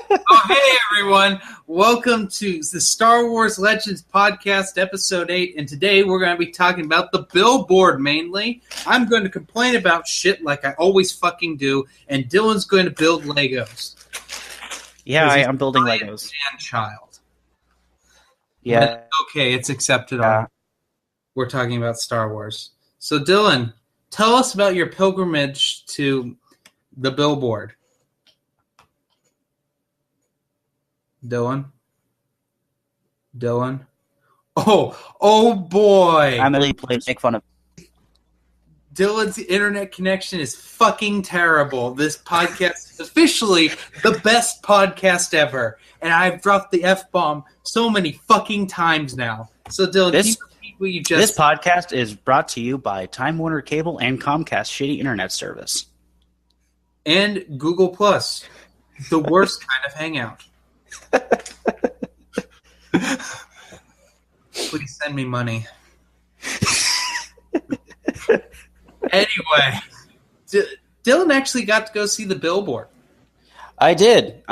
Oh, hey, everyone. Welcome to the Star Wars Legends Podcast, Episode 8. And today we're going to be talking about the Billboard mainly. I'm going to complain about shit like I always fucking do. And Dylan's going to build Legos. Yeah, I'm building Legos. Child. Yeah. Okay, it's accepted. We're talking about Star Wars. So, Dylan, tell us about your pilgrimage to the Billboard. Dylan? Oh boy! I'm really playing make fun of. Dylan's internet connection is fucking terrible. This podcast is officially the best podcast ever, and I've dropped the F-bomb so many fucking times now. So, Dylan, can you repeat what you just... This podcast is brought to you by Time Warner Cable and Comcast shitty internet service. And Google Plus, the worst kind of hangout. Please send me money. Anyway, Dylan actually got to go see the Billboard. I did.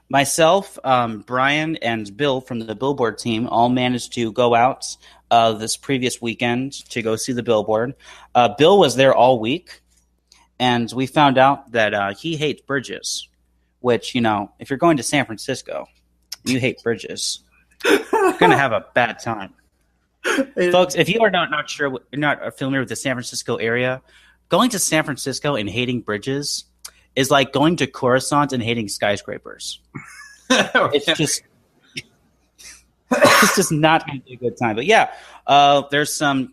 Myself, Brian, and Bill from the Billboard team all managed to go out this previous weekend to go see the Billboard. Bill was there all week, and we found out that he hates bridges. Which, you know, if you're going to San Francisco, you hate bridges, you're going to have a bad time. Folks, if you are not sure, you're not familiar with the San Francisco area, going to San Francisco and hating bridges is like going to Coruscant and hating skyscrapers. It's just not going to be a good time. But yeah, there's a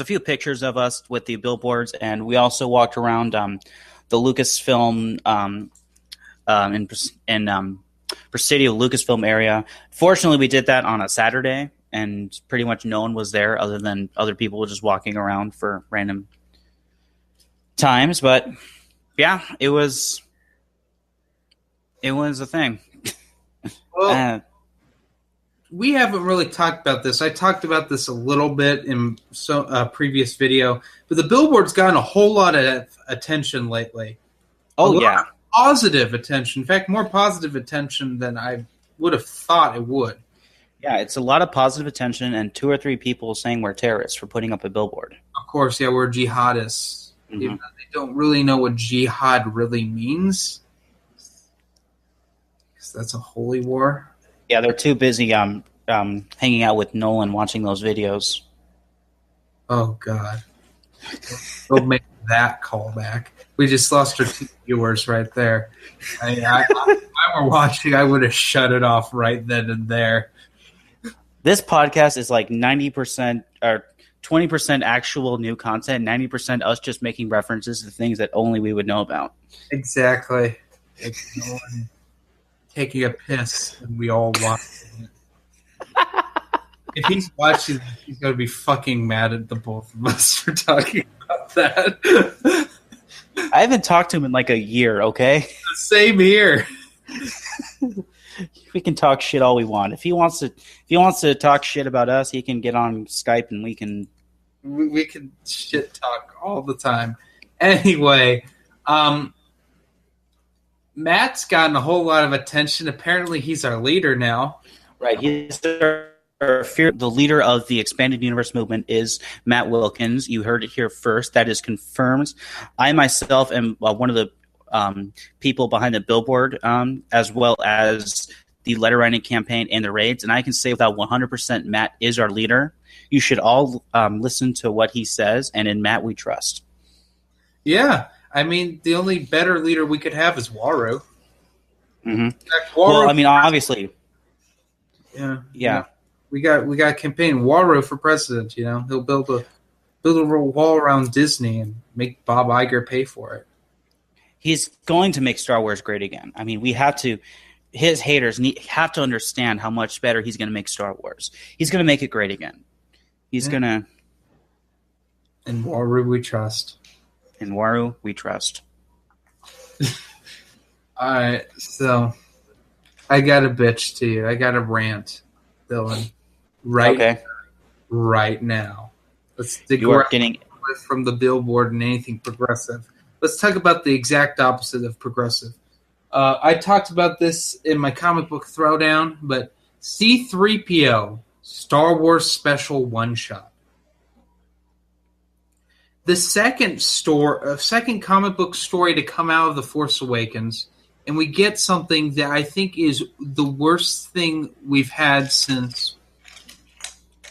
few pictures of us with the billboards, and we also walked around the Lucasfilm in Presidio Lucasfilm area. Fortunately, we did that on a Saturday, and pretty much no one was there other than other people just walking around for random times. But yeah, it was a thing. Well, we haven't really talked about this. I talked about this a little bit in previous video, but the Billboard's gotten a whole lot of attention lately. Oh, yeah. Positive attention. In fact, more positive attention than I would have thought it would. Yeah, it's a lot of positive attention and 2 or 3 people saying we're terrorists for putting up a billboard. Of course, yeah, we're jihadists. Mm-hmm. Even though they don't really know what jihad really means. Because that's a holy war. Yeah, they're too busy hanging out with Nolan watching those videos. Oh, God. We'll make that callback. We just lost our 2 viewers right there. If I were watching, I would have shut it off right then and there. This podcast is like 90% or 20% actual new content, 90% us just making references to things that only we would know about. Exactly. Like no one taking a piss, and we all watching it. If he's watching, he's going to be fucking mad at the both of us for talking about that. I haven't talked to him in like a year, okay? Same here. We can talk shit all we want. If he wants to talk shit about us, he can get on Skype and we can shit talk all the time. Anyway, Matt's gotten a whole lot of attention. Apparently, he's our leader now. Right, he's the leader of the Expanded Universe movement is Matt Wilkins. You heard it here first. That is confirmed. I myself am one of the people behind the Billboard, as well as the letter writing campaign and the raids. And I can say without 100% Matt is our leader. You should all listen to what he says, and in Matt we trust. Yeah, I mean, the only better leader we could have is Waru. Mm-hmm. Well, I mean, obviously. Yeah. We got a campaign, Waru for president. You know, he'll build a wall around Disney and make Bob Iger pay for it. He's going to make Star Wars great again. I mean, we have to. His haters have to understand how much better he's going to make Star Wars. He's going to make it great again. He's going to. In Waru we trust. In Waru we trust. All right, so I got a bitch to you. I got a rant, Dylan. Right now. Let's dig you are getting from the Billboard and anything progressive. let's talk about the exact opposite of progressive. I talked about this in my comic book throwdown, but C-3PO Star Wars Special One Shot. The second comic book story to come out of The Force Awakens, and we get something that I think is the worst thing we've had since,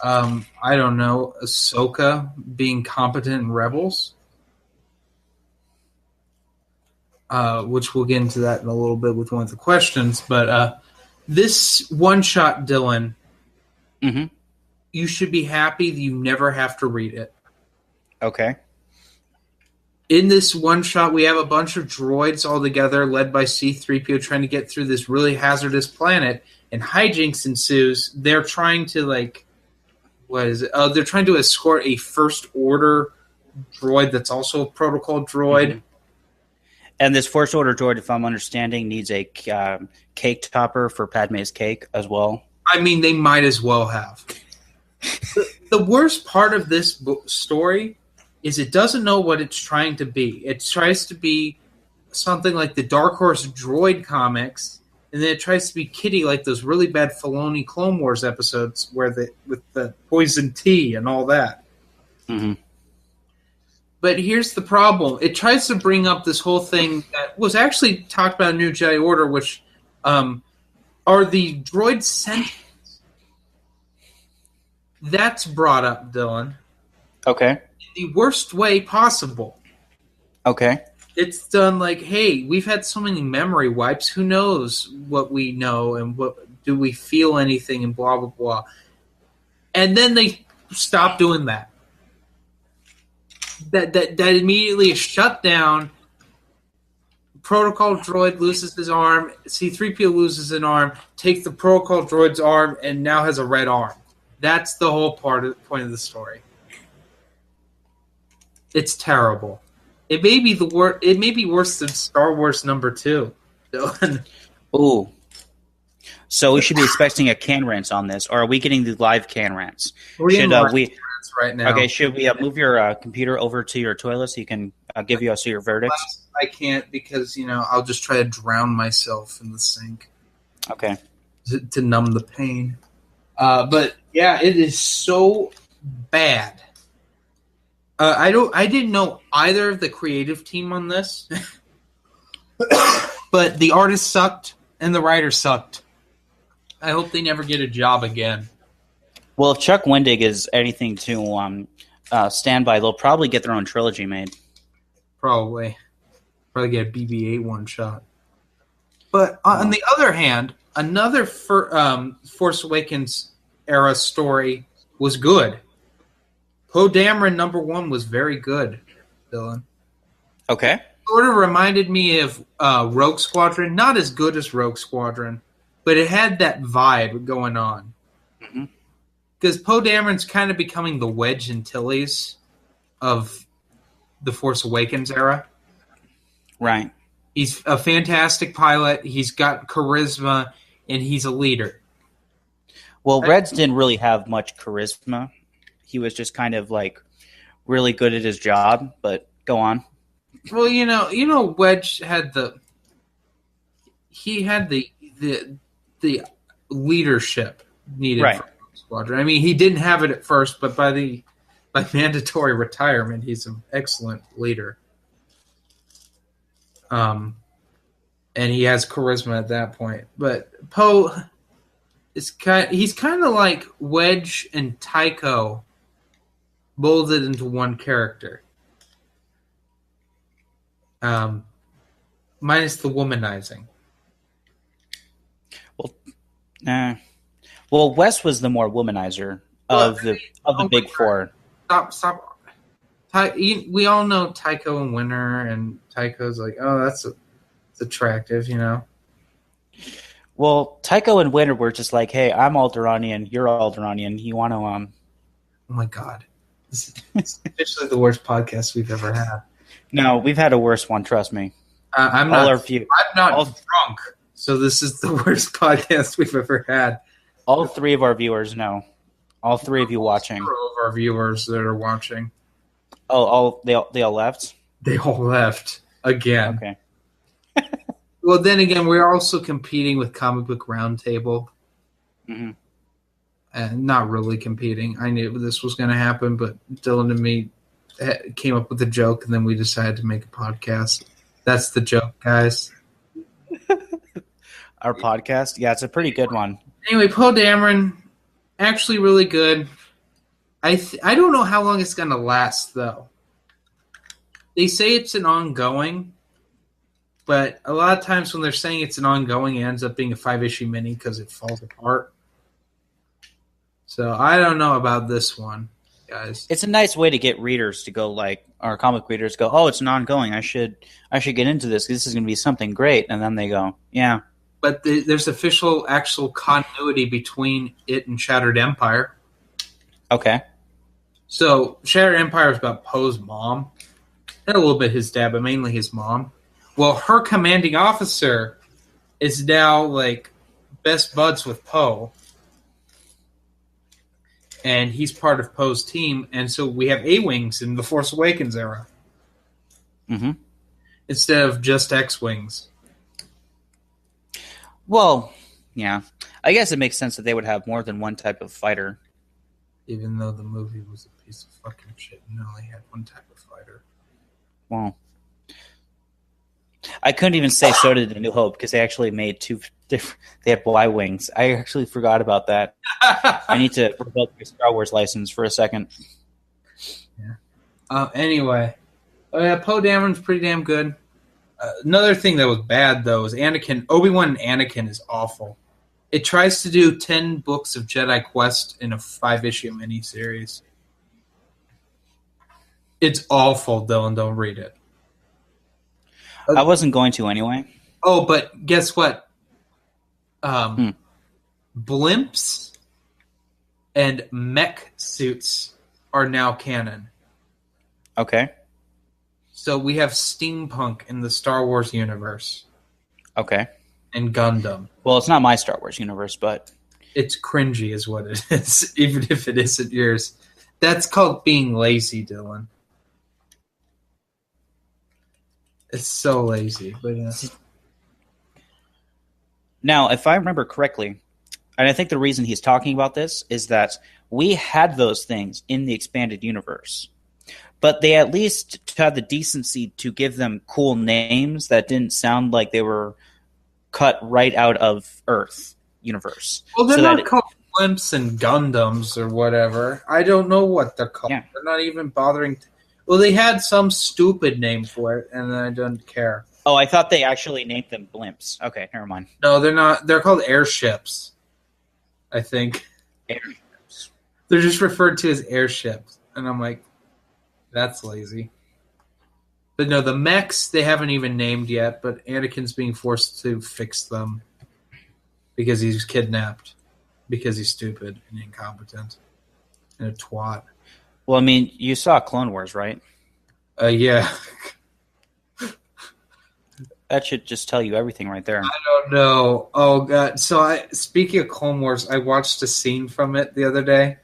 I don't know, Ahsoka being competent in Rebels. Which we'll get into that in a little bit with one of the questions. But this one-shot, Dylan, you should be happy that you never have to read it. Okay. In this one-shot, we have a bunch of droids all together, led by C-3PO, trying to get through this really hazardous planet, and hijinks ensues. They're trying to, they're trying to escort a First-Order droid that's also a protocol droid. Mm-hmm. And this First Order droid, if I'm understanding, needs a cake topper for Padme's cake as well. I mean, they might as well have. The worst part of this story is it doesn't know what it's trying to be. It tries to be something like the Dark Horse droid comics, and then it tries to be kiddie like those really bad Filoni Clone Wars episodes with the poison tea and all that. Mm-hmm. But here's the problem. It tries to bring up this whole thing that was actually talked about in New Jedi Order, which are the droid sentients. That's brought up, Dylan. Okay. In the worst way possible. Okay. It's done like, hey, we've had so many memory wipes. Who knows what we know and what do we feel anything and blah, blah, blah. And then they stop doing that. That immediately is shut down. Protocol droid loses his arm. C-3PO loses an arm. Takes the protocol droid's arm and now has a red arm. That's the whole point of the story. It's terrible. It may be It may be worse than Star Wars #2. Dylan. Ooh. So we should be expecting a can rant on this, or are we getting the live can rants? Right now. Okay, should we move your computer over to your toilet so you can give us your verdicts? I can't because, I'll just try to drown myself in the sink. Okay. To numb the pain. But, yeah, it is so bad. I didn't know either of the creative team on this. But the artist sucked and the writer sucked. I hope they never get a job again. Well, if Chuck Wendig is anything to stand by, they'll probably get their own trilogy made. Probably get a BB-8 one shot. But on the other hand, another Force Awakens era story was good. Poe Dameron #1 was very good, Dylan. Okay. Sort of reminded me of Rogue Squadron. Not as good as Rogue Squadron, but it had that vibe going on. Because Poe Dameron's kind of becoming the Wedge Antilles of the Force Awakens era. Right. He's a fantastic pilot. He's got charisma, and he's a leader. Well, Reds didn't really have much charisma. He was just kind of really good at his job. But go on. Well, Wedge had the leadership needed. Right. For Squadron. I mean, he didn't have it at first, but by mandatory retirement, he's an excellent leader. And he has charisma at that point. But Poe he's kind of like Wedge and Tycho molded into one character. Minus the womanizing. Well, Wes was the more womanizer of the big four. Stop. We all know Tycho and Winter, and Tycho's like, oh, that's attractive, Well, Tycho and Winter were just like, hey, I'm Alderaanian, you're Alderaanian. You want to Oh my God, this is officially the worst podcast we've ever had. No, we've had a worse one. Trust me. I'm not drunk, so this is the worst podcast we've ever had. All three of our viewers know. All three of you watching. 0 of our viewers that are watching. Oh, they all left? They all left. again. Okay. Well, then again, we're also competing with Comic Book Roundtable. Mm-hmm. And not really competing. I knew this was going to happen, but Dylan and me came up with a joke, and then we decided to make a podcast. That's the joke, guys. Our podcast? Yeah, it's a pretty good one. Anyway, Poe Dameron, actually really good. I don't know how long it's going to last, though. They say it's an ongoing, but a lot of times when they're saying it's an ongoing, it ends up being a 5-issue mini because it falls apart. So I don't know about this one, guys. It's a nice way to get readers to go, like, our comic readers go, oh, it's an ongoing. I should get into this. This is going to be something great. And then they go, yeah. But there's actual continuity between it and Shattered Empire. Okay. So Shattered Empire is about Poe's mom. And a little bit his dad, but mainly his mom. Well, her commanding officer is now, like, best buds with Poe. And he's part of Poe's team. And so we have A-Wings in the Force Awakens era. Mm-hmm. Instead of just X-Wings. Well, yeah. I guess it makes sense that they would have more than one type of fighter. Even though the movie was a piece of fucking shit and only had one type of fighter. Well, I couldn't even say so did A New Hope because they actually made two different. They had Y-Wings. I actually forgot about that. I need to revoke your Star Wars license for a second. Yeah. Anyway. Poe Dameron's pretty damn good. Another thing that was bad, though, is Anakin. Obi-Wan and Anakin is awful. It tries to do 10 books of Jedi Quest in a 5-issue miniseries. It's awful, Dylan. Don't read it. I wasn't going to anyway. Oh, but guess what? Blimps and mech suits are now canon. Okay. So we have steampunk in the Star Wars universe. Okay. And Gundam. Well, it's not my Star Wars universe, but... It's cringy is what it is, even if it isn't yours. That's called being lazy, Dylan. It's so lazy, but yeah. Now, if I remember correctly, and I think the reason he's talking about this is that we had those things in the expanded universe, but they at least had the decency to give them cool names that didn't sound like they were cut right out of Earth universe. Well, they're not called Blimps and Gundams or whatever. I don't know what they're called. Yeah. They're not even bothering. Well, they had some stupid name for it, and I don't care. Oh, I thought they actually named them blimps. Okay, never mind. No, they're not. They're called airships, I think. Airships. They're just referred to as airships. And I'm like, that's lazy. But no, the mechs, they haven't even named yet, but Anakin's being forced to fix them because he's kidnapped, because he's stupid and incompetent and a twat. Well, I mean, you saw Clone Wars, right? Yeah. That should just tell you everything right there. I don't know. Oh, God. So, speaking of Clone Wars, I watched a scene from it the other day.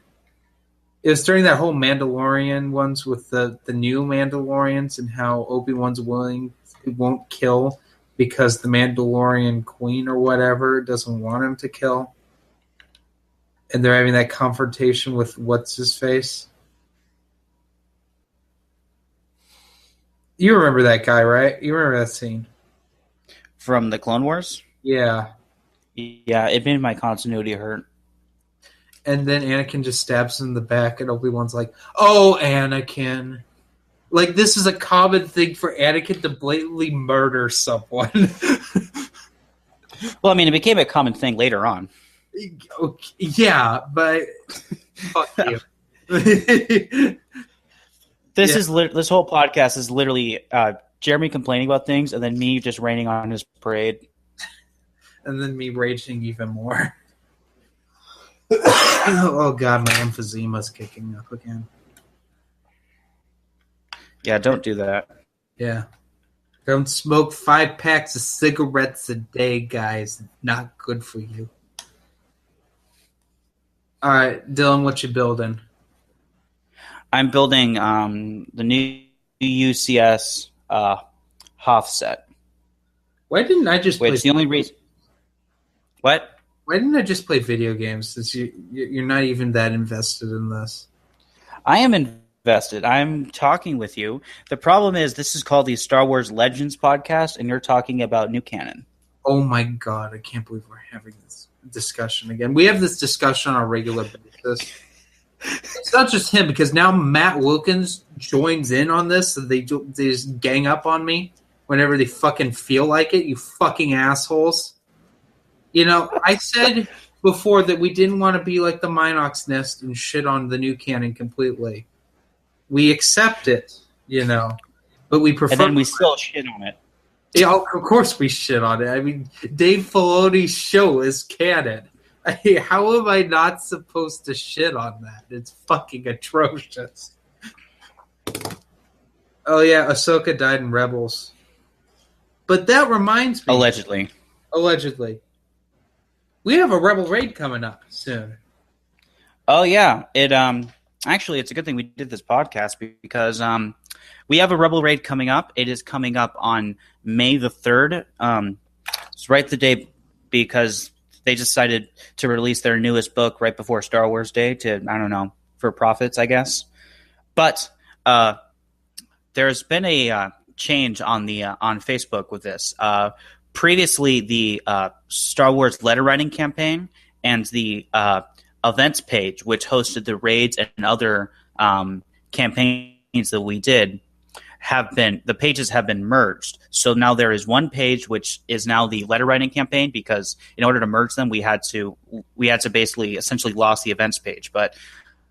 It was during that whole Mandalorian ones with the new Mandalorians and how Obi-Wan's won't kill because the Mandalorian queen or whatever doesn't want him to kill. And they're having that confrontation with what's-his-face. You remember that guy, right? You remember that scene? From the Clone Wars? Yeah. Yeah, it made my continuity hurt. And then Anakin just stabs him in the back, and Obi-Wan's like, "Oh, Anakin." Like, this is a common thing for Anakin to blatantly murder someone. Well, I mean, it became a common thing later on. Yeah, but fuck you. This whole podcast is literally Jeremy complaining about things, and then me just raining on his parade, and then me raging even more. Oh God, my emphysema's kicking up again. Yeah, don't do that. Yeah, don't smoke 5 packs of cigarettes a day, guys. Not good for you. All right, Dylan, what you building? I'm building the new UCS Hoth set. Why didn't I just play? Which the only reason... What? Why didn't I just play video games since you're not even that invested in this? I am invested. I'm talking with you. The problem is this is called the Star Wars Legends podcast, and you're talking about new canon. Oh my god, I can't believe we're having this discussion again. We have this discussion on a regular basis. It's not just him, because now Matt Wilkins joins in on this, so they just gang up on me whenever they fucking feel like it, you fucking assholes. You know, I said before that we didn't want to be like the Minox Nest and shit on the new canon completely. We accept it, you know, but we prefer... And then we still shit on it. Yeah, of course we shit on it. I mean, Dave Filoni's show is canon. How am I not supposed to shit on that? It's fucking atrocious. Oh yeah, Ahsoka died in Rebels. But that reminds me... Allegedly. We have a Rebel raid coming up soon. Oh yeah, actually it's a good thing we did this podcast because we have a Rebel raid coming up. It is coming up on May the 3rd. It's right the day because they decided to release their newest book right before Star Wars Day for profits, I guess. But there's been a change on Facebook with this. Previously, the Star Wars letter writing campaign and the events page, which hosted the raids and other campaigns that we did, the pages have been merged. So now there is one page which is now the letter writing campaign, because in order to merge them, we had to basically essentially lost the events page. But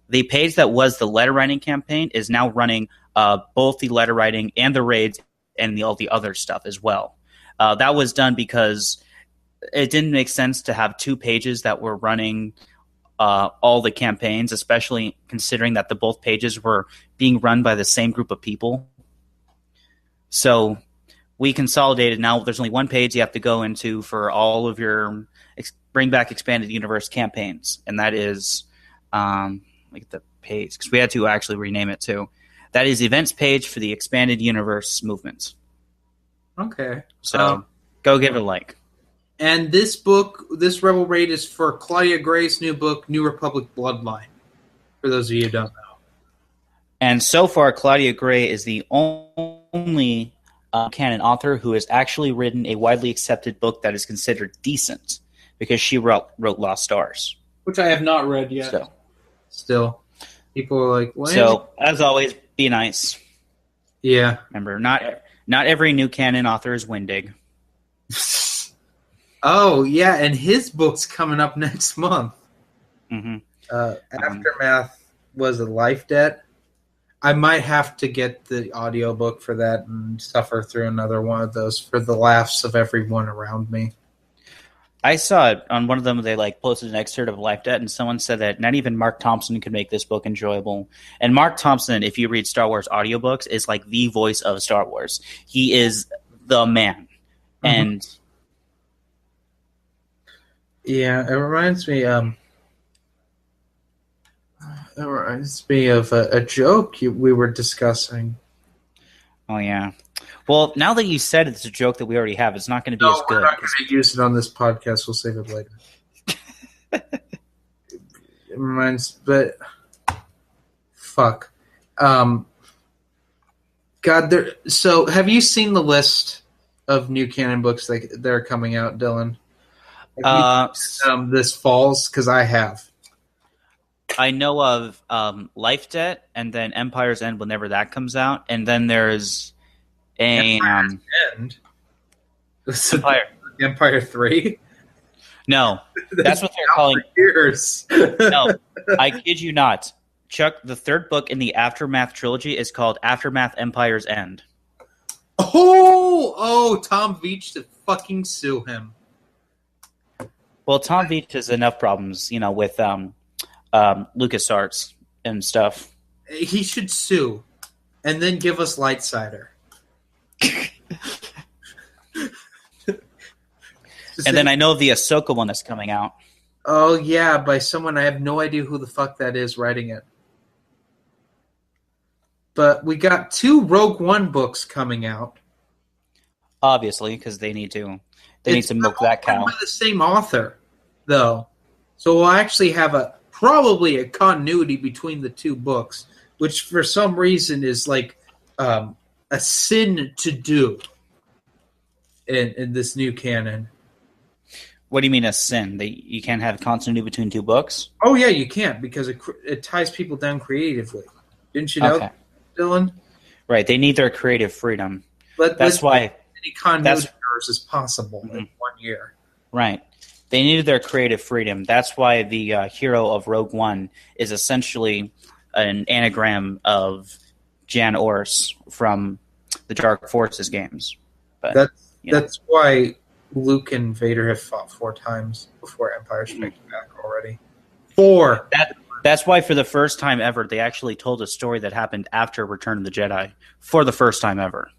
the page that was the letter writing campaign is now running both the letter writing and the raids and all the other stuff as well. That was done because it didn't make sense to have two pages that were running all the campaigns, especially considering that both pages were being run by the same group of people. So we consolidated. Now there's only one page you have to go into for all of your Bring Back Expanded Universe campaigns, and that is like the page, because we had to actually rename it too. That is the events page for the Expanded Universe movements. Okay. So go give it a like. And this book, this Rebel Raid, is for Claudia Gray's new book, New Republic Bloodline, for those of you who don't know. And so far, Claudia Gray is the only canon author who has actually written a widely accepted book that is considered decent, because she wrote Lost Stars. Which I have not read yet. So. Still. People are like, what? So, as always, be nice. Yeah. Remember, not every new canon author is Wendig. Oh, yeah, and his book's coming up next month. Mm-hmm. Aftermath was a Life Debt. I might have to get the audiobook for that and suffer through another one of those for the laughs of everyone around me. I saw it on one of them. They posted an excerpt of Life Debt, and someone said that not even Mark Thompson could make this book enjoyable. And Mark Thompson, if you read Star Wars audiobooks, is like the voice of Star Wars. He is the man. Mm-hmm. And yeah, it reminds me. It reminds me of a joke we were discussing. Oh yeah. Well, now that you said it's a joke that we already have, it's not going to be as good. We're not going to use it on this podcast. We'll save it later. It reminds, but fuck. God, so have you seen the list of new canon books that are coming out, Dylan? This falls, because I have. I know of Life Debt, and then Empire's End whenever that comes out, and then there's Empire's End. Empire 3. No, that's what they're calling years. No, I kid you not. Chuck, the third book in the Aftermath trilogy is called Aftermath Empire's End. Oh, Tom Veitch to fucking sue him. Well, Tom Veitch has enough problems, with LucasArts and stuff. He should sue, and then give us Light Cider. And then I know the Ahsoka one that's coming out. Oh, yeah, by someone I have no idea who the fuck that is writing it. But we got 2 Rogue One books coming out. obviously, because they need to milk that cow. By the same author, though, so we'll actually have probably a continuity between the two books, which for some reason is like a sin to do in this new canon. What do you mean a sin? You can't have continuity between two books? Oh yeah, you can't, because it ties people down creatively. Didn't you know, Dylan? Right, they need their creative freedom. But that's why any continuity errors is possible in 1 year. Right. They needed their creative freedom. That's why the hero of Rogue One is essentially an anagram of Jan Ors from the Dark Forces games. But that's why Luke and Vader have fought 4 times before Empire Strikes Back already. 4! That's why for the first time ever, they actually told a story that happened after Return of the Jedi. For the first time ever.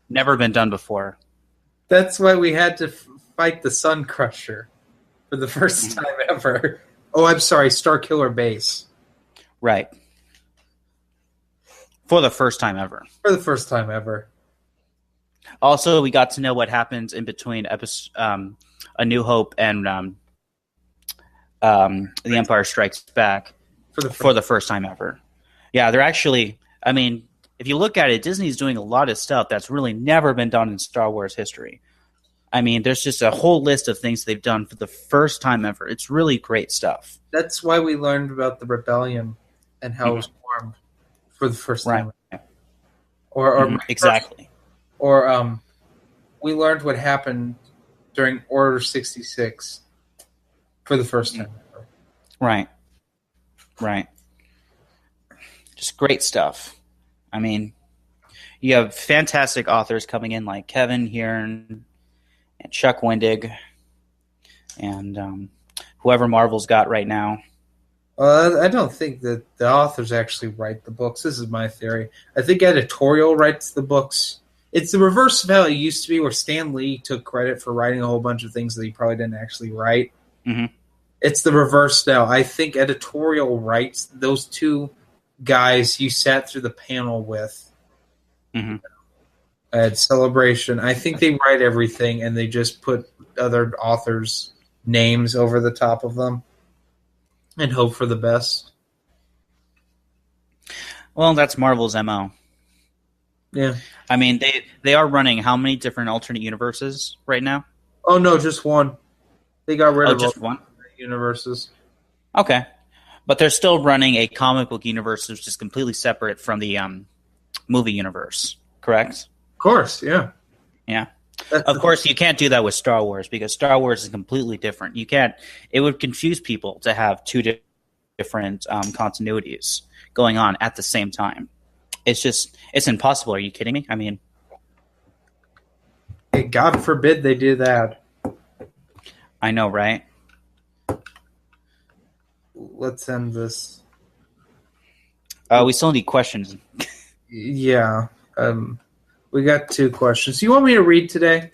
Never been done before. That's why we had to fight the Sun Crusher for the first time ever. Oh, I'm sorry, Starkiller Base. Right. For the first time ever. For the first time ever. Also, we got to know what happens in between A New Hope and The Empire Strikes Back for the first time ever. Yeah, they're actually, I mean, if you look at it, Disney's doing a lot of stuff that's really never been done in Star Wars history. I mean, there's just a whole list of things they've done for the first time ever. It's really great stuff. That's why we learned about the rebellion and how it was formed for the first time. Right. Or exactly. We learned what happened during Order 66 for the first time ever. Right. Just great stuff. I mean, you have fantastic authors coming in like Kevin Hearn and Chuck Wendig and whoever Marvel's got right now. I don't think that the authors actually write the books. This is my theory. I think editorial writes the books. It's the reverse of how it used to be, where Stan Lee took credit for writing a whole bunch of things that he probably didn't actually write. Mm-hmm. It's the reverse now. I think editorial writes those two guys you sat through the panel with at Celebration. I think they write everything, and they just put other authors' names over the top of them and hope for the best. Well, that's Marvel's MO. Yeah. I mean, they are running how many different alternate universes right now? Oh, no, just one. They got rid of just one universes. Okay. But they're still running a comic book universe which is completely separate from the movie universe, correct? Of course, yeah. Yeah. Of course, you can't do that with Star Wars because Star Wars is completely different. You can't. It would confuse people to have two different continuities going on at the same time. It's impossible. Are you kidding me? I mean, hey, God forbid they do that. I know, right? Let's end this. We still need questions. Yeah. We got 2 questions. You want me to read today?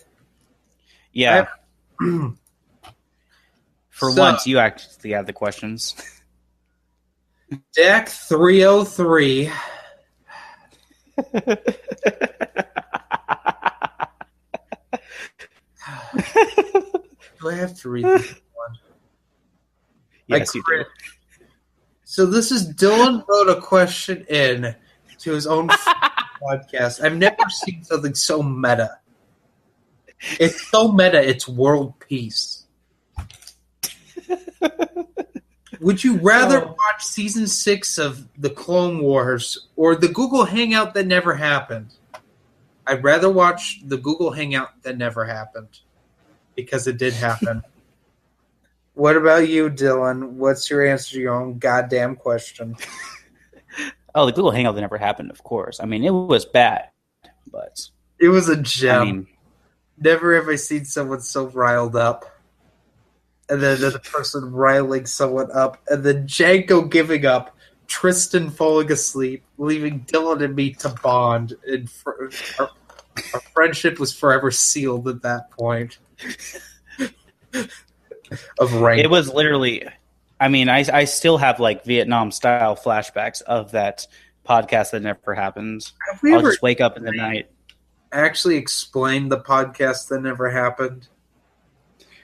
Yeah. For once, you actually have the questions. Dak 303. Do I have to read this one? Yes, you do. So this is Dylan wrote a question in to his own podcast. I've never seen something so meta. It's so meta, it's world peace. Would you rather watch season 6 of The Clone Wars or the Google Hangout that never happened? I'd rather watch the Google Hangout that never happened because it did happen. What about you, Dylan? What's your answer to your own goddamn question? Oh, the Google Hangout that never happened, of course. I mean, it was bad, but... It was a gem. I mean, never have I seen someone so riled up. And then another person riling someone up. And then Janko giving up. Tristan falling asleep. Leaving Dylan and me to bond. And our friendship was forever sealed at that point. Of rank. It was literally... I mean, I still have like Vietnam-style flashbacks of that podcast that never happened. I'll just wake up in the night. actually explain the podcast that never happened?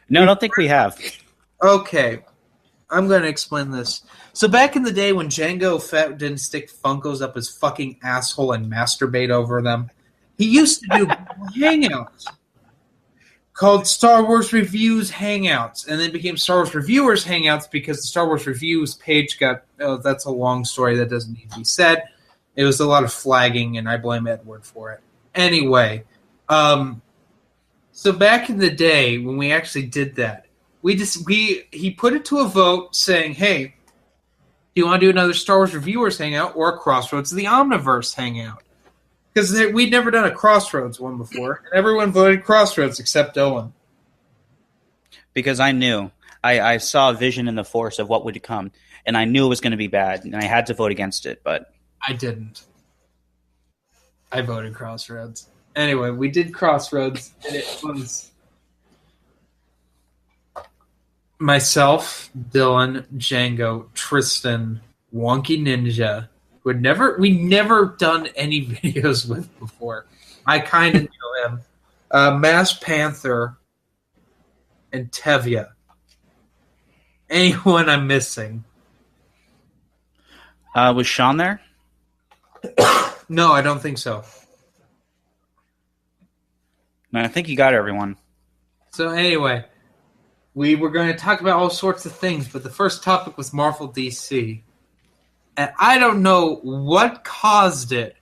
No, I don't think we have. Okay, I'm going to explain this. So back in the day when Django Fett didn't stick Funkos up his fucking asshole and masturbate over them, he used to do hangouts called Star Wars Reviews Hangouts, and then became Star Wars Reviewers Hangouts because the Star Wars Reviews page got, that's a long story that doesn't need to be said. It was a lot of flagging, and I blame Edward for it. Anyway, so back in the day when we actually did that, he put it to a vote saying, hey, do you want to do another Star Wars Reviewers Hangout or a Crossroads of the Omniverse Hangout? Because we'd never done a Crossroads one before, and everyone voted Crossroads except Owen. Because I knew. I saw a vision in the Force of what would come, and I knew it was going to be bad, and I had to vote against it, but... I didn't. I voted Crossroads. Anyway, we did Crossroads, and it was myself, Dylan, Django, Tristan, Wonky Ninja, who we never done any videos with before. I kind of know him. Mass Panther, and Tevya. Anyone I'm missing? Was Sean there? No, I don't think so. I think you got everyone. So anyway, we were going to talk about all sorts of things, but the first topic was Marvel DC. And I don't know what caused it,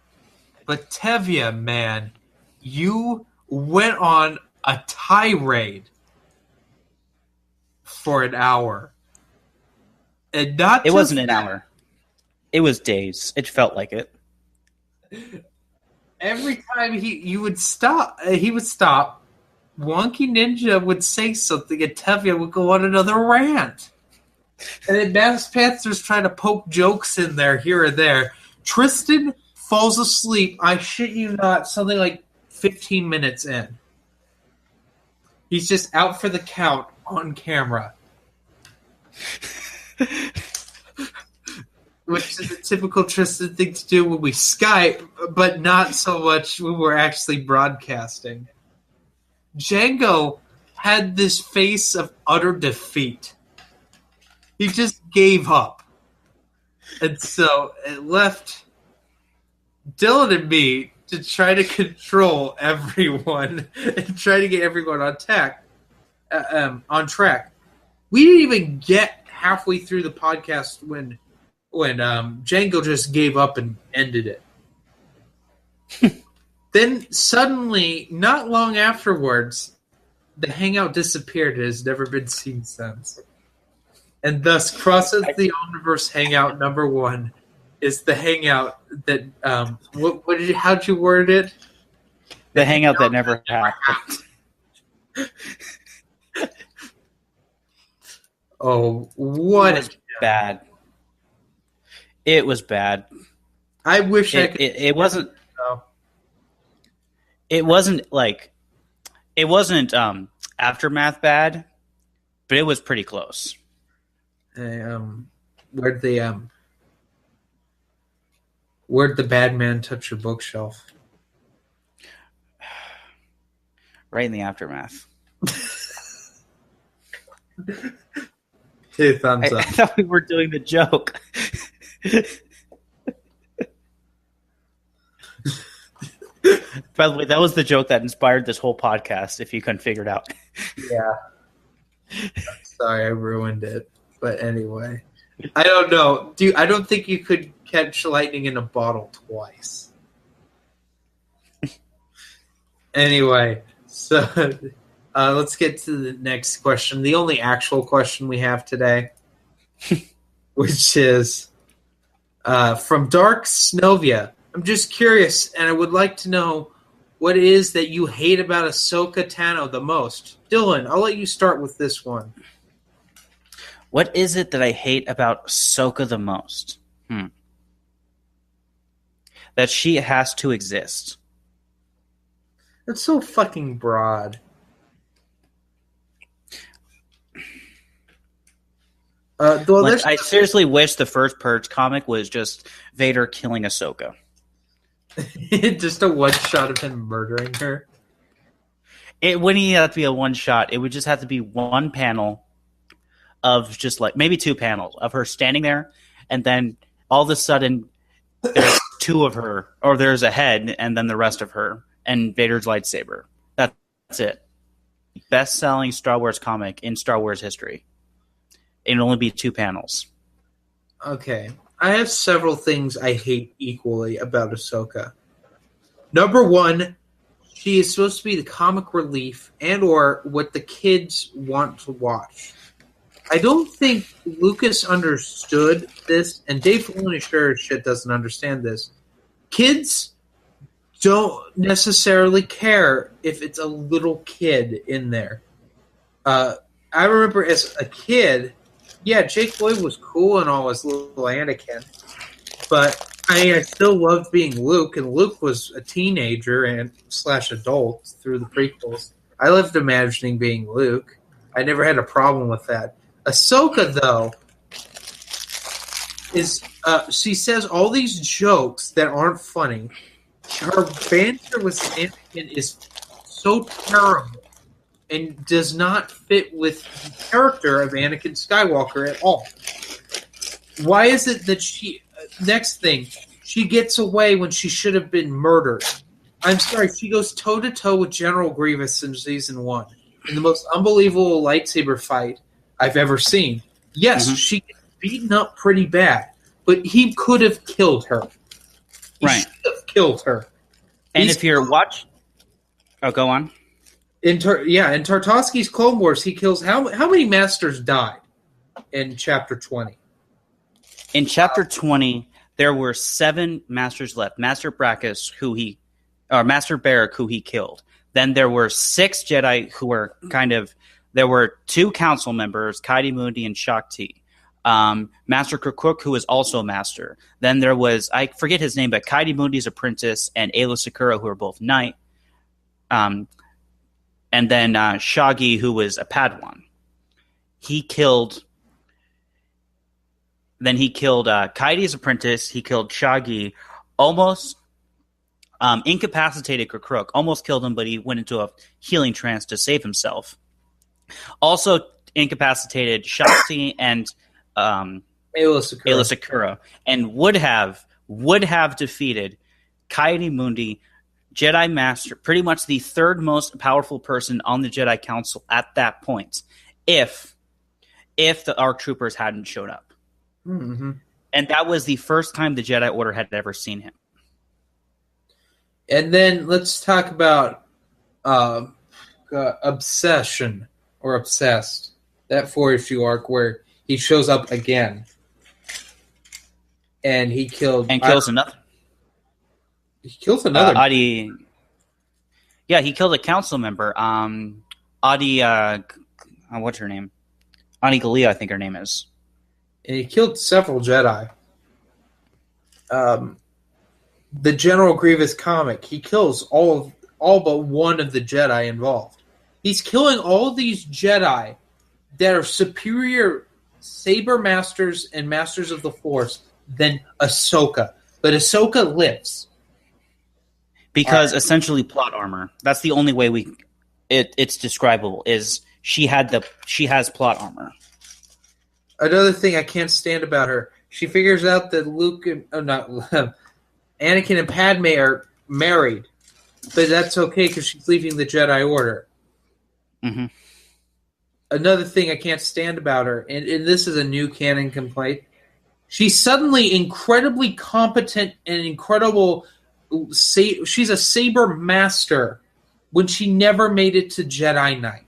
but Tevya, man, you went on a tirade for an hour. And it wasn't an hour. It was days. It felt like it. Every time he would stop, Wonky Ninja would say something, and Tevya would go on another rant. And then Mass Panther's trying to poke jokes in there, here or there. Tristan falls asleep, I shit you not, something like 15 minutes in. He's just out for the count on camera. Which is a typical Tristan thing to do when we Skype, but not so much when we're actually broadcasting. Django had this face of utter defeat. He just gave up. And so it left Dylan and me to try to control everyone and try to get everyone on track. We didn't even get halfway through the podcast when Django just gave up and ended it. Then suddenly, not long afterwards, the hangout disappeared and has never been seen since. And thus, Crosses the Omniverse Hangout #1 is the hangout that how'd you word it? The hangout that never happened. Oh, what? It was bad. It was bad. I wish I could. It wasn't. It wasn't like. It wasn't Aftermath bad, but it was pretty close. Where'd the bad man touch your bookshelf? Right in the Aftermath. 2 thumbs up. I thought we were doing the joke. By the way, that was the joke that inspired this whole podcast, if you couldn't figure it out. Yeah. Sorry, I ruined it. But anyway. I don't know. I don't think you could catch lightning in a bottle twice. Anyway, so let's get to the next question. The only actual question we have today, which is from Dark Snovia. I'm just curious, and I would like to know what it is that you hate about Ahsoka Tano the most. Dylan, I'll let you start with this one. What is it that I hate about Ahsoka the most? That she has to exist. That's so fucking broad. I seriously wish the first Purge comic was just Vader killing Ahsoka. Just a one shot of him murdering her. It wouldn't even have to be a one shot. It would just have to be one panel of just like maybe two panels of her standing there, and then all of a sudden there's two of her, or there's a head, and then the rest of her, and Vader's lightsaber. That's it. Best-selling Star Wars comic in Star Wars history. It'd only be two panels. Okay. I have several things I hate equally about Ahsoka. Number one, she is supposed to be the comic relief and or what the kids want to watch. I don't think Lucas understood this, and Dave Filoni sure as shit doesn't understand this. Kids don't necessarily care if it's a little kid in there. I remember as a kid, yeah, Jake Lloyd was cool and all as little Anakin, but I still loved being Luke, and Luke was a teenager and / adult through the prequels. I loved imagining being Luke. I never had a problem with that. Ahsoka, though, is she says all these jokes that aren't funny. Her banter with Anakin is so terrible and does not fit with the character of Anakin Skywalker at all. Why is it that she... next thing, she gets away when she should have been murdered. I'm sorry, she goes toe-to-toe with General Grievous in Season 1 in the most unbelievable lightsaber fight I've ever seen. Yes, she gets beaten up pretty bad, but he could have killed her. He should have killed her. And if you're watching... Oh, go on. In Tartakovsky's Clone Wars, he kills... How many Masters died in Chapter 20? In Chapter 20, there were 7 Masters left. Master Brackus, Master Barrack, who he killed. Then there were 6 Jedi who were kind of... There were 2 council members, Kaidi Mundi and Shakti. Master Kirkuk, who was also Master. Then there was, I forget his name, but Kaidi Mundi's apprentice and Aayla Secura, who were both Knight. And then Shaggy, who was a Padawan. He killed Kaidi's apprentice. He killed Shaggy, almost incapacitated Kirkuk, almost killed him, but he went into a healing trance to save himself. Also incapacitated Shakti and Aayla Secura, and would have defeated Kaidi Mundi, Jedi Master, pretty much the third most powerful person on the Jedi Council at that point, if the ARC Troopers hadn't shown up. Mm-hmm. And that was the first time the Jedi Order had ever seen him. And then let's talk about Obsession or Obsessed, that 4-issue arc where he shows up again, and he kills another. He kills another. Adi. Yeah, he killed a council member. Adi. What's her name? Adi Gallia, I think her name is. And he killed several Jedi. The General Grievous comic, he kills all but one of the Jedi involved. He's killing all these Jedi that are superior Saber Masters and Masters of the Force than Ahsoka. But Ahsoka lives. Because essentially plot armor. That's the only way it's describable, is she has plot armor. Another thing I can't stand about her, she figures out that Anakin and Padme are married, but that's okay because she's leaving the Jedi Order. Mm-hmm. Another thing I can't stand about her, and this is a new canon complaint, she's suddenly incredibly competent and incredible. She's a Saber Master when she never made it to Jedi Knight.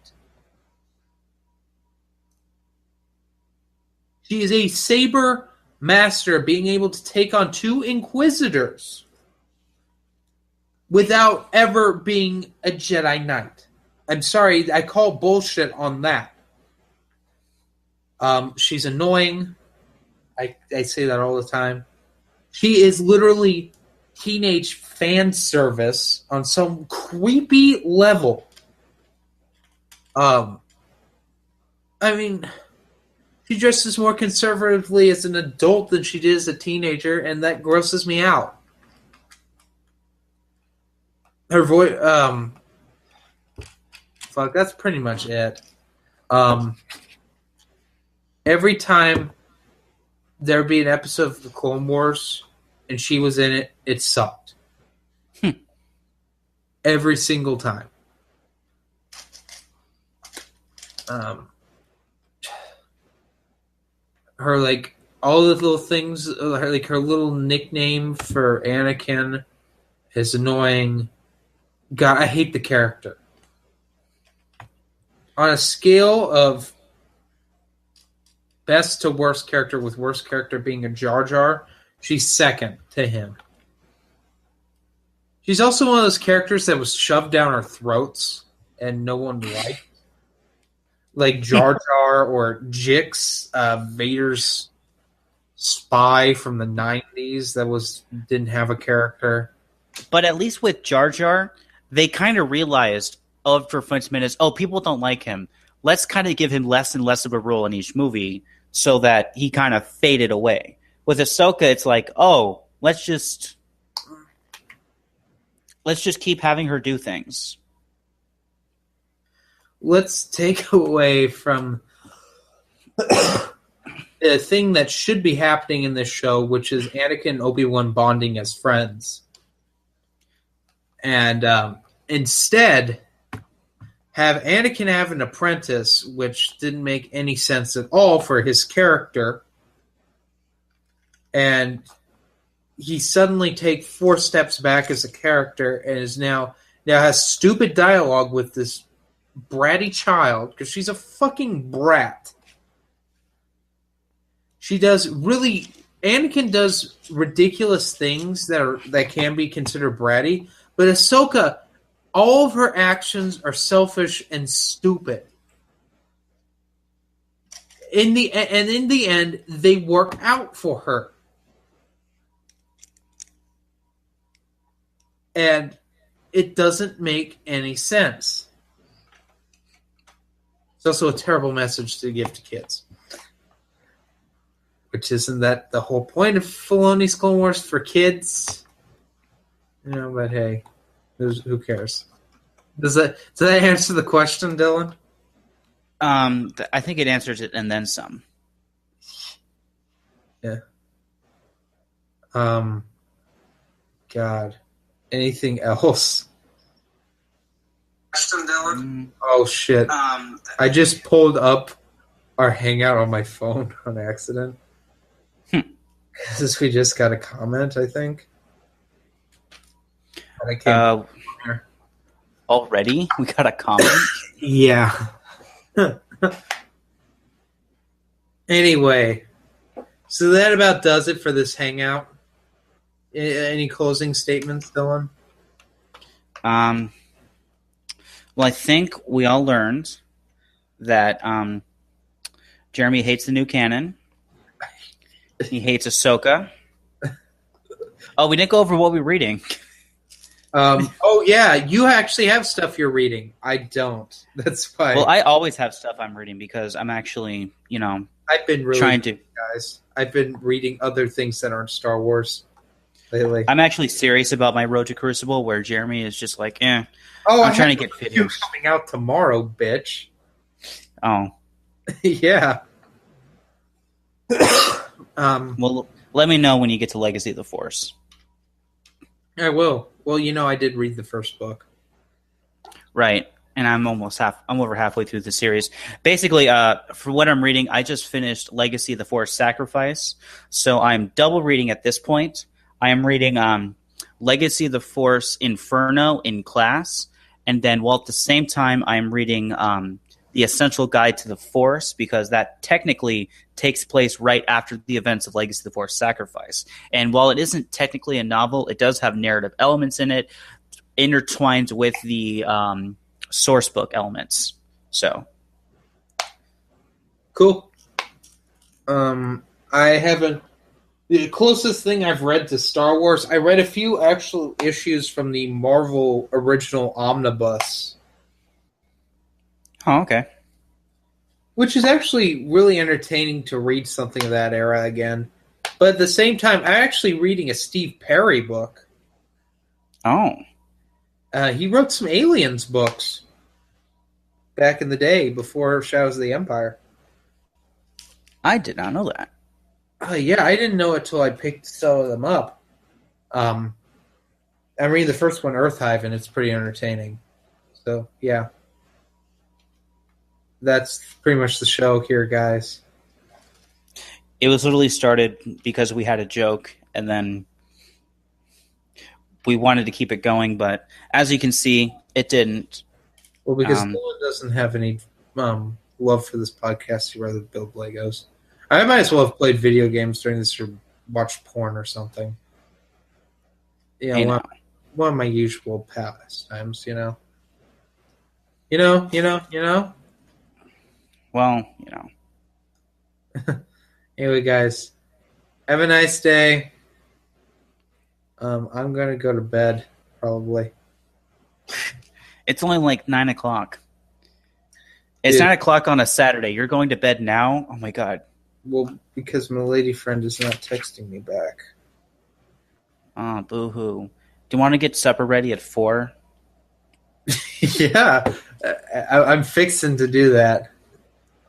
She is a Saber Master being able to take on 2 Inquisitors without ever being a Jedi Knight. I'm sorry, I call bullshit on that. She's annoying. I say that all the time. She is literally teenage fan service on some creepy level. I mean, she dresses more conservatively as an adult than she did as a teenager, and that grosses me out. her voice. Fuck, that's pretty much it. Every time there'd be an episode of the Clone Wars and she was in it, it sucked. Every single time. Her, like, all the little things, like her little nickname for Anakin is annoying. God, I hate the character. On a scale of best to worst character, with worst character being a Jar Jar, she's second to him. She's also one of those characters that was shoved down our throats and no one liked. Like Jar Jar or Jix, Vader's spy from the 90s that didn't have a character. But at least with Jar Jar, they kind of realized for minutes, people don't like him. Let's kind of give him less and less of a role in each movie so that he kind of faded away. With Ahsoka, it's like, let's just keep having her do things. Let's take away from the thing that should be happening in this show, which is Anakin and Obi-Wan bonding as friends. And instead, have Anakin have an apprentice, which didn't make any sense at all for his character. And he suddenly takes 4 steps back as a character and is now has stupid dialogue with this bratty child, because she's a fucking brat. Anakin does ridiculous things that can be considered bratty, but Ahsoka, all of her actions are selfish and stupid. In the end, they work out for her. And it doesn't make any sense. It's also a terrible message to give to kids. Which isn't that the whole point of Filoni's Clone Wars, for kids? But hey, who cares? Does that answer the question, Dylan? I think it answers it and then some. Yeah. God. Anything else? Question, Dylan? Oh, shit. I just pulled up our Hangout on my phone on accident. Because we just got a comment, I think. And I can't already? We got a comment? Yeah. Anyway, so that about does it for this Hangout. Any closing statements, Dylan? Well, I think we all learned that Jeremy hates the new canon. He hates Ahsoka. Oh, we didn't go over what we're reading. Oh, yeah, you actually have stuff you're reading. I don't. That's why. Well, I always have stuff I'm reading because I'm actually, I've been really trying to. Guys, I've been reading other things that aren't Star Wars lately. I'm actually serious about my Road to Crucible, where Jeremy is just like, I'm trying to get videos coming out tomorrow, bitch. Oh, yeah. Well, let me know when you get to Legacy of the Force. I will. Well, I did read the first book. Right, and I'm over halfway through the series. Basically, for what I'm reading, I just finished Legacy of the Force Sacrifice, so I'm double reading at this point. I am reading Legacy of the Force Inferno in class, and then while at the same time I'm reading The Essential Guide to the Force, because that technically takes place right after the events of Legacy of the Force Sacrifice. And while it isn't technically a novel, it does have narrative elements in it, intertwined with the source book elements. So, cool. I haven't. The closest thing I've read to Star Wars, I read a few actual issues from the Marvel original omnibus. Oh, okay. Which is actually really entertaining to read something of that era again. But at the same time, I'm actually reading a Steve Perry book. Oh. He wrote some Aliens books back in the day before Shadows of the Empire. I did not know that. Yeah, I didn't know it till I picked some of them up. I'm reading the first one, Earthhive, and it's pretty entertaining. So, yeah. That's pretty much the show here, guys. It was literally started because we had a joke, and then we wanted to keep it going, but as you can see, it didn't. Well, because Dylan doesn't have any love for this podcast, he'd rather build Legos. I might as well have played video games during this or watched porn or something. You know, one of my usual pastimes, you know. Well, Anyway, guys, have a nice day. I'm going to go to bed, probably. It's only like 9 o'clock. It's 9 o'clock on a Saturday. You're going to bed now? Oh, my God. Well, because my lady friend is not texting me back. Oh, boo-hoo. Do you want to get supper ready at 4? Yeah, I'm fixing to do that.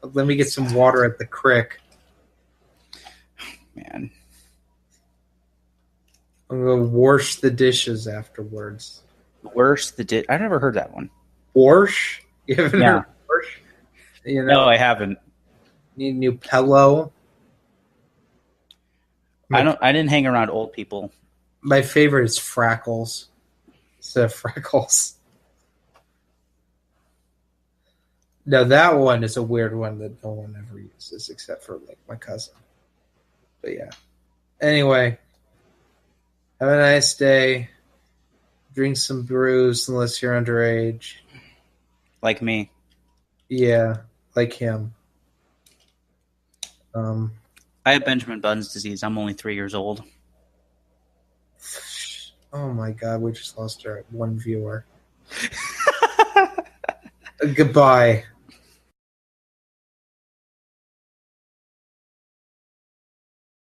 Let me get some water at the creek. Man. I'm going to wash the dishes afterwards. Wash the dish? I never heard that one. Wash? You haven't heard wash? No, I haven't. Need a new pillow? I didn't hang around old people. My favorite is Frackles. Instead of Freckles. Now that one is a weird one that no one ever uses except for like my cousin. But yeah. Anyway, have a nice day. Drink some brews unless you're underage. Like me. Yeah, like him. I have Benjamin Buttons disease. I'm only 3 years old. Oh my God, we just lost our one viewer. Goodbye.